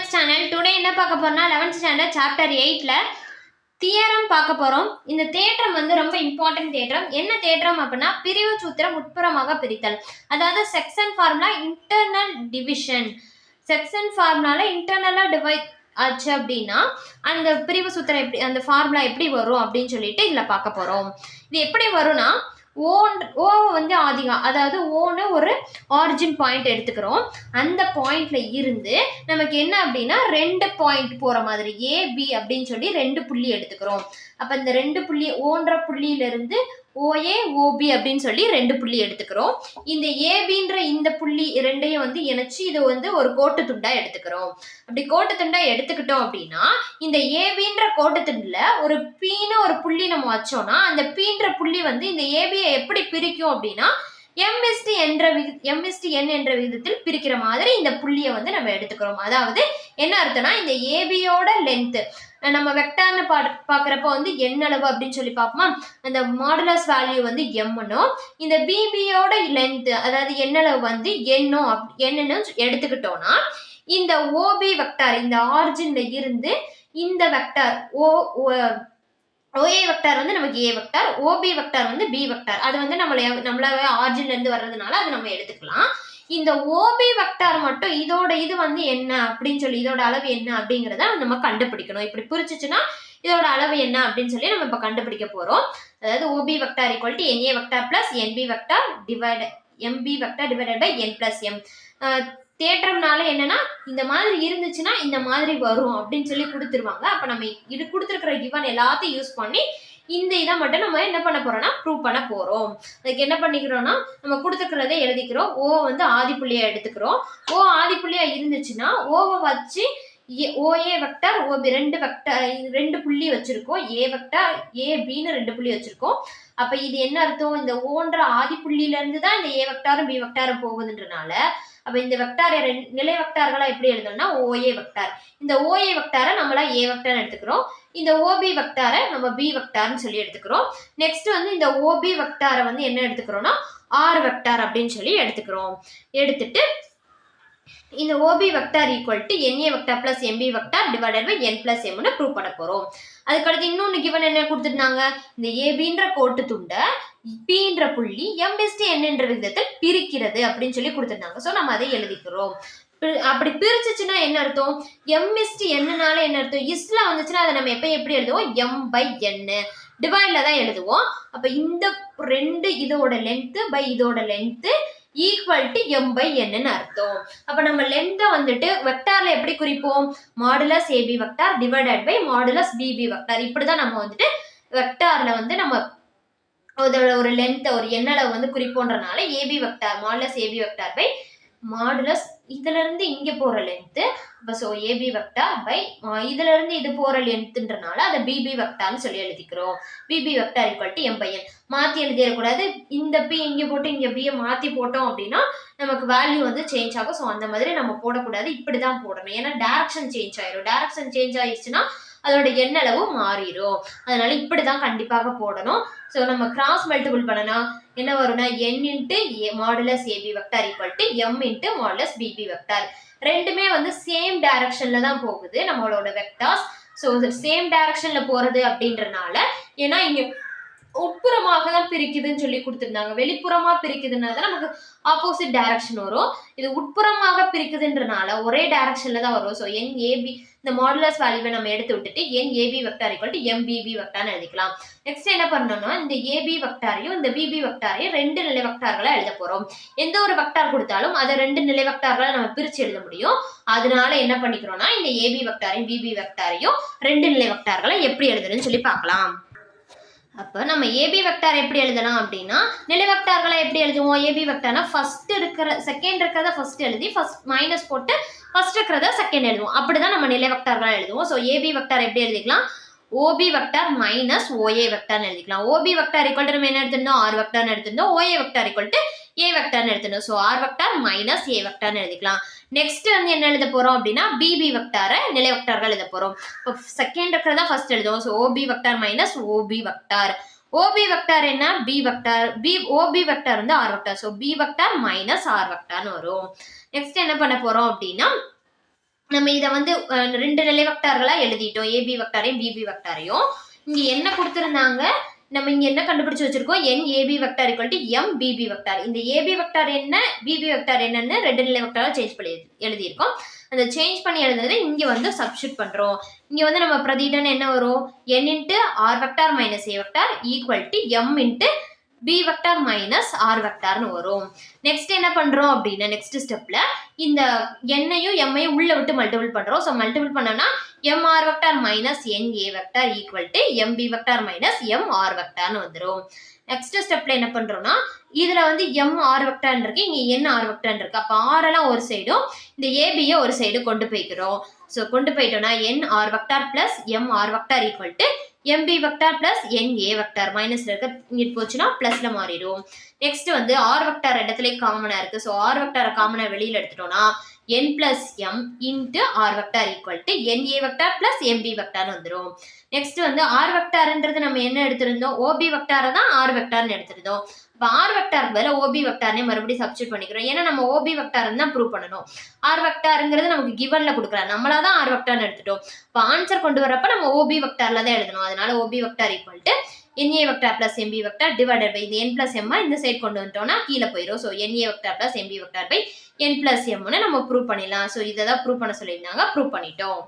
Maths channel. Today என்ன பார்க்க போறோம்னா 11th ஸ்டாண்டர்ட் சாப்டர் 8ல தியரம் பார்க்க போறோம். இந்த தேற்றம் வந்து ரொம்ப இம்பார்ட்டன்ட் தேற்றம். என்ன தேற்றம் அப்படின்னா பிரிவு சூத்திரம் உட்புறமாக பிரித்தல். அதாவது section formula internal division. Section ஃபார்முலால இன்டர்னலா டிவைட் ஆச்சு அப்படின்னா அந்த பிரிவு சூத்திரம் எப்படி, அந்த ஃபார்முலா எப்படி வரும் அப்படின்னு சொல்லிட்டு இதுல பார்க்க போறோம். இது எப்படி வரும்னா ஓ வந்து ஆதிகம், அதாவது ஓன்னு ஒரு ஆரிஜின் பாயிண்ட் எடுத்துக்கிறோம். அந்த பாயிண்ட்ல இருந்து நமக்கு என்ன அப்படின்னா 2 பாயிண்ட் போற மாதிரி ஏபி அப்படின்னு சொல்லி 2 புள்ளி எடுத்துக்கிறோம். அப்ப இந்த 2 புள்ளி ஓன்ற புள்ளியில இருந்து ஓஏ ஓபி அப்படின்னு சொல்லி 2 புள்ளி எடுத்துக்கிறோம். இந்த ஏபின்ற இந்த புள்ளி ரெண்டையும் வந்து இணைச்சு இது வந்து ஒரு கோட்டு துண்டா எடுத்துக்கிறோம். அப்படி கோட்டு துண்டா எடுத்துக்கிட்டோம் அப்படின்னா இந்த ஏபின்ற கோட்டு துண்டுல ஒரு பீன்னு ஒரு புள்ளி நம்ம வச்சோம்னா அந்த பீன்ற புள்ளி வந்து இந்த ஏபியை எப்படி பிரிக்கும் அப்படின்னா m/n என்ற விகிதத்தில் பிரிக்கிற மாதிரி இந்த புள்ளியை வந்து நம்ம எடுத்துக்கிறோம். அதாவது என்ன அர்த்தம்னா இந்த ஏபியோட லென்த் நம்ம வெக்டார்னு பார்க்குறப்ப வந்து n அளவு அப்படின்னு சொல்லி பார்ப்போமா, அந்த மாடுலஸ் வேல்யூ வந்து எம்னும் இந்த பிபியோட லென்த் அதாவது n அளவு வந்து என்னன்னு எடுத்துக்கிட்டோம்னா இந்த ஓபி வெக்டார் இந்த ஆரிஜின்ல இருந்து இந்த வெக்டார் ஓஏ வெக்டார் வந்து நமக்கு ஏ வெக்டார், ஓபி வெக்டார் வந்து பி வெக்டார். அது வந்து நம்மளாவே ஆரிஜின்ல இருந்து வர்றதுனால அது நம்ம எடுத்துக்கலாம். இந்த ஓபி வெக்டார் மட்டும் இதோட இது வந்து என்ன அப்படின்னு சொல்லி இதோட அளவு என்ன அப்படிங்கிறத நம்ம கண்டுபிடிக்கணும். இப்படி பிரிச்சுச்சுன்னா இதோட அளவு என்ன அப்படின்னு சொல்லி நம்ம இப்ப கண்டுபிடிக்க போறோம். அதாவது OB vector equal to NA vector plus NB vector MB vector divided by n plus m. தேற்றம்னால என்னன்னா இந்த மாதிரி இருந்துச்சுன்னா இந்த மாதிரி வரும் அப்படின்னு சொல்லி கொடுத்துருவாங்க. அப்ப நம்ம இது கொடுத்துருக்கிற கிவன் எல்லாத்தையும் யூஸ் பண்ணி இந்த இதை மட்டும் நம்ம என்ன பண்ண போறோம்னா ப்ரூவ் பண்ண போறோம். அதுக்கு என்ன பண்ணிக்கிறோம்னா நம்ம கொடுத்துக்கிறதே எழுதிக்கிறோம். ஓ வந்து ஆதிப்புள்ளியா எடுத்துக்கிறோம். ஓ ஆதிப்புள்ளியா இருந்துச்சுன்னா ஓவை வச்சு ஓஏ வெக்டார் ஓபி 2 புள்ளி வச்சிருக்கோம். ஏ வெக்டார் ஏபின்னு 2 புள்ளி வச்சிருக்கோம். அப்ப இது என்ன அர்த்தம், இந்த ஓன்ற ஆதிப்புள்ளியில இருந்து தான் இந்த ஏ வெக்டாரும் பி வெக்டாரும் போகுதுன்றனால அப்ப இந்த வெக்டாரை நிலை வெக்டார்களா எப்படி எழுதணும்னா ஓஏ வெக்டார். இந்த ஓஏ வெக்டாரை நம்மளா ஏ வெக்டார் எடுத்துக்கிறோம். இந்த ஓபி வெக்டாரை நம்ம பி வெக்டார்னு சொல்லி எடுத்துக்கிறோம். நெக்ஸ்ட் வந்து இந்த ஓபி வெக்டாரை வந்து என்ன எடுத்துக்கிறோம்னா ஆர் வெக்டார் அப்படின்னு சொல்லி எடுத்துக்கிறோம். எடுத்துட்டு இந்த OB vector equal to NA vector plus MB vector divided by n plus mனு ப்ரூவ் பண்ண போறோம். அதுக்கடுத்து இன்னொன்னு கிவன் என்ன கொடுத்துருந்தாங்க, இந்த ஏபின்ற கோட்டு துண்டை பீன்ற புள்ளி m/n என்ற விகிதத்தில் பிரிக்கிறது அப்படின்னு சொல்லி கொடுத்துருந்தாங்க. ஸோ நம்ம அதை எழுதிக்கிறோம். அப்படி பிரிச்சுச்சுன்னா என்ன அர்த்தம், m/nனால என்ன அர்த்தம், இஸ்ல வந்துச்சுன்னா அதை நம்ம எப்படி எழுதுவோம் m/n டிவைட்ல தான் எழுதுவோம். அப்ப இந்த 2 இதோட லென்த் பை இதோட லென்த் ஈக்குவல் டு m/n அர்த்தம். அப்ப நம்ம லென்த்தை வந்துட்டு வெக்டார்ல எப்படி குறிப்போம், modulus AB vector divided by modulus PB vector. இப்படிதான் நம்ம வந்துட்டு வெக்டார்ல வந்து நம்ம அதோட ஒரு லென்த் ஒரு எண்ணளவு வந்து குறிப்போன்றனால AB vector modulus AB vector by modulus இதுல இருந்து இங்க போற லென்த். அப்ப சோ ஏபி வெக்டார் பை இதுல இருந்து இது போற லென்த்ன்றனால அதை பிபி வெக்டார்னு சொல்லி எழுதிக்கிறோம். PB vector equal to m/n. மாத்தி எழுதிடக்கூடாது. இந்த பி இங்க போட்டு இங்க பியை மாத்தி போட்டோம் அப்படின்னா நமக்கு வேல்யூ வந்து சேஞ்ச் ஆகும். ஸோ அந்த மாதிரி நம்ம போடக்கூடாது, இப்படிதான் போடணும். ஏன்னா டைரக்ஷன் சேஞ்ச் ஆயிரும். டைரக்ஷன் சேஞ்ச் ஆயிடுச்சுன்னா அதோட எண்ணளவு மாறிடும். அதனால இப்படிதான் கண்டிப்பாக போடணும். ஸோ நம்ம கிராஸ் மல்டிபிள் பண்ணனா என்ன வரும்னா n into modulus AB vector equal to m into modulus PB vector. ரெண்டுமே வந்து சேம் டைரக்ஷன்ல தான் போகுது நம்மளோட வெக்டார்ஸ். ஸோ சேம் டைரக்ஷன்ல போறது அப்படின்றனால ஏன்னா இங்க உட்புறமாக தான் பிரிக்குதுன்னு சொல்லி கொடுத்துருந்தாங்க. வெளிப்புறமா பிரிக்குதுன்னா தான் நமக்கு ஆப்போசிட் டைரக்ஷன் வரும். இது உட்புறமாக பிரிக்குதுன்றனால ஒரே டைரக்ஷன்ல தான் வரும். ஸோ NAB இந்த மாடுலஸ் வேல்யூவை நம்ம எடுத்து விட்டுட்டு NAB vector equal to MBB வெக்டார்னு எழுதிக்கலாம். நெக்ஸ்ட் என்ன பண்ணணும்னா இந்த AB வெக்டாரையும் இந்த BB வெக்டாரையும் 2 நிலை வெக்டார்களா எழுத போறோம். எந்த ஒரு வெக்டார் கொடுத்தாலும் அதை 2 நிலை வெக்டார்களா நம்ம பிரிச்சு எழுத முடியும். அதனால என்ன பண்ணிக்கிறோம்னா இந்த AB வெக்டாரையும் BB வெக்டாரையும் 2 நிலை வெக்டார்களா எப்படி எழுதுறதுன்னு சொல்லி பார்க்கலாம். அப்போ நம்ம ஏபி வெக்டார் எப்படி எழுதலாம் அப்படின்னா நிலை வெக்டார்களை எப்படி எழுதுவோம், ஏபி வெக்டார்னா ஃபர்ஸ்ட் இருக்கிற செகண்ட் இருக்கிறத ஃபர்ஸ்ட் எழுதி ஃபர்ஸ்ட் மைனஸ் போட்டு ஃபர்ஸ்ட் இருக்கிறத செகண்ட் எழுதுவோம். அப்படிதான் நம்ம நிலை வெக்டார்களை எழுதுவோம். ஸோ ஏபி வெக்டார் எப்படி எழுதிக்கலாம், ஓபி வெக்டார் மைனஸ் ஓஏ வெக்டார்னு எழுதிக்கலாம். ஓபி வெக்டார் ஈக்குவல் டு நம்ம என்ன எடுத்திருந்தோம் ஆர் வெக்டார்னு எடுத்திருந்தோம். OA vector equal to A வெக்டார்னு எடுத்திருந்தோம். So R vector minus A வெக்டார்னு எழுதிக்கலாம். நெக்ஸ்ட் வந்து என்ன எழுத போறோம் அப்படின்னா பிபி வெக்டாரை நிலை வெக்டார்கள் எழுத போறோம். இப்போ செகண்ட் இருக்கிறதா ஃபர்ஸ்ட் எழுதுவோம். So OB vector minus OB vector. OB vector என்ன பி வெக்டார், ஓபி வெக்டார் வந்து R vector. So B vector minus R வெக்டார்னு வரும். நெக்ஸ்ட் என்ன பண்ண போறோம் அப்படின்னா நம்ம இதை வந்து ரெண்டு நிலை வெக்டார்களா எழுதிட்டோம், ஏபி வெக்டாரையும் பிபி வெக்டாரையும். இங்க என்ன கொடுத்துருந்தாங்க, நம்ம இங்க என்ன கண்டுபிடிச்சு வச்சிருக்கோம், n AB vector equal to m PB vector. இந்த ஏபி வெக்டார் என்ன பிபி வெக்டார் என்னன்னு ரெண்டு நிலை வெக்டாரா சேஞ்ச் பண்ணி எழுதியிருக்கோம். அந்த சேஞ்ச் பண்ணி எழுதுனதை இங்க வந்து சப்ஸ்டியூட் பண்றோம். இங்க வந்து நம்ம பிரதியிடன் என்ன வரும், n into R vector minus A vector equal to m into B vector minus R வெக்டார்னு வரும். நெக்ஸ்ட் என்ன பண்றோம் அப்படின்னா, நெக்ஸ்ட் ஸ்டெப்ல இந்த எண்ணையும் எம்மையும் உள்ள விட்டு மல்டிபிள் பண்றோம். ஸோ மல்டிபிள் பண்ணோம்னா m R vector minus n A vector equal to m B vector minus m R வெக்டார்னு வந்துடும். நெக்ஸ்ட் ஸ்டெப்ல என்ன பண்றோம்னா, இதுல வந்து எம் ஆர் வெக்டார் இருக்கு, இங்க என் ஆர் வெக்டார் இருக்கு. அப்ப ஆர் எல்லாம் ஒரு சைடும் இந்த ஏபியை ஒரு சைடு கொண்டு போய்க்கிறோம். ஸோ கொண்டு போயிட்டோம்னா n R vector plus m R vector equal to m B vector plus n A vector மைனஸ்ல இருக்க இங்கிட்டு போச்சுன்னா பிளஸ்ல மாறிடும். நெக்ஸ்ட் வந்து ஆர் வெக்டார் இடத்துல காமனா இருக்கு. ஸோ ஆர் வெக்டாரை காமனா வெளியில எடுத்துட்டோம்னா n plus M into R vector equal to N A vector plus MB vector வந்துடும். நெக்ஸ்ட் வந்து ஆர் வெக்டார்ன்றது நம்ம என்ன எடுத்திருந்தோம், ஓபி வெக்டாரை தான் ஆர் வெக்டார்னு எடுத்திருந்தோம். இப்போ ஆர் வெக்டாருக்கு பதிலா ஓபி வெக்டார்னே மறுபடியும் சப்ஸ்டியூட் பண்ணிக்கிறோம். ஏன்னா நம்ம ஓபி வெக்டார் தான் ப்ரூவ் பண்ணணும். ஆர் வெக்டாருங்கிறது நமக்கு கிவன்ல கொடுக்குறாங்க, நம்மளா தான் ஆர் வெக்டார்னு எடுத்துட்டோம். இப்போ ஆன்சர் கொண்டு வரப்ப நம்ம ஓபி வெக்டார்ல தான் எழுதணும். அதனால OB vector equal to NA vector plus MB vector divided by இந்த n பிளஸ் m இந்த சைடு கொண்டு வந்துட்டோம்னா கீழே போயிடும். So NA vector plus MB vector by n plus m நம்ம ப்ரூவ் பண்ணிடலாம். ஸோ இதை தான் ப்ரூவ் பண்ண சொல்லியிருந்தாங்க, ப்ரூவ் பண்ணிட்டோம்.